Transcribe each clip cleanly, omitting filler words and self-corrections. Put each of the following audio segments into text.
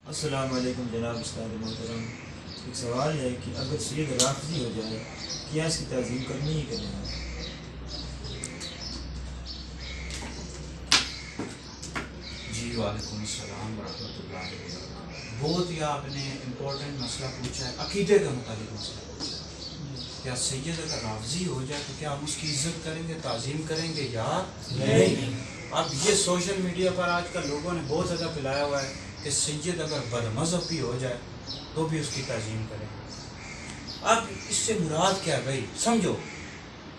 अस्सलाम वालेकुम जनाब उस्ताद मोहतरम। एक सवाल है कि अगर सैयद राफ़ज़ी हो जाए क्या इसकी ताज़ीम करनी ही करें? जी वालेकुम अस्सलाम वरहमतुल्लाहि वबरकातुहू। बहुत ही आपने इम्पोर्टेंट मसला पूछा है, अकीदे का मुतालिक मसला पूछा है। क्या सैयद अगर राफ़ज़ी हो जाए तो क्या हम उसकी इज्जत करेंगे, ताज़ीम करेंगे या नहीं? अब ये सोशल मीडिया पर आजकल लोगों ने बहुत ज़्यादा फैलाया हुआ है कि सैयद अगर बदमज़हब भी हो जाए तो भी उसकी ताज़ीम करेंगे। अब इससे मुराद क्या है भाई, समझो।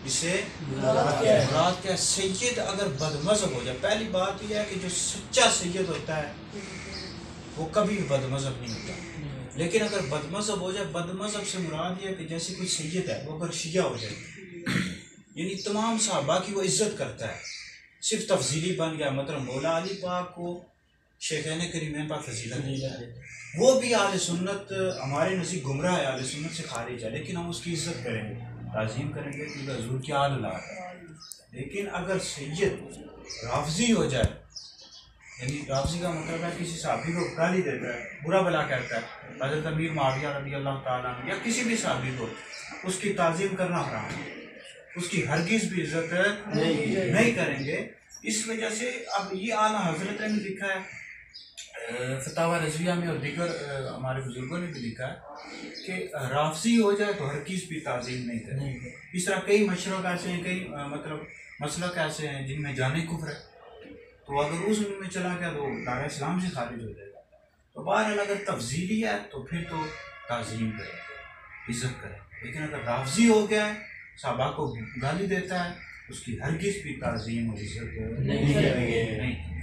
इससे मुराद क्या है? सैयद अगर बदमज़हब हो जाए, पहली बात यह है कि जो सच्चा सैयद होता है वो कभी भी बदमज़हब नहीं होता। लेकिन अगर बदमज़हब हो जाए, बदमज़हब से मुराद यह है कि जैसे कोई सैयद है वो अगर शिया हो जाए, यानी तमाम सहाबा की वो इज्जत करता है, सिर्फ तफजीली बन गया, मतलब मौला अली पाक को शेखैन करीमैन पाक फजीलत दिया है, वो भी आले सुन्नत हमारे नज़दीक गुमराह है, आले सुन्नत से खारिज है, लेकिन हम उसकी इज्जत करेंगे, ताज़ीम करेंगे क्योंकि हज़ूर की आल औलाद है। लेकिन अगर सैयद राफ़ज़ी हो जाए, यानी राफ़ज़ी का मतलब है किसी सहाबी को गाली देता है, बुरा भला कहता है, हज़रत अमीर मुआविया रज़ियल्लाहु ताला अन्हु या किसी भी सहाबी को, उसकी ताज़ीम करना हराम है, उसकी हरगिज़ भी इज्जत नहीं करेंगे। इस वजह से अब ये आला हज़रत ने लिखा है फतावा रज़विया में, और दीगर हमारे बुजुर्गों ने भी लिखा है कि राफ़ज़ी हो जाए तो हरगिज़ भी ताज़ीम नहीं करेंगे। इस तरह कई मशरक ऐसे हैं, कई मतलब मसलक ऐसे हैं जिनमें जाने कुफ्र है, तो अगर उस में चला गया तो दायरा इस्लाम से खारिज हो जाएगा। तो बहरहाल अगर तफजीली है तो फिर तो ताज़ीम करें, इज्जत करें। लेकिन अगर राफ़ज़ी हो गया है, सहाबा को गाली देता है, उसकी हरगिज़ भी ताज़ीम और इज्जत नहीं करेंगे।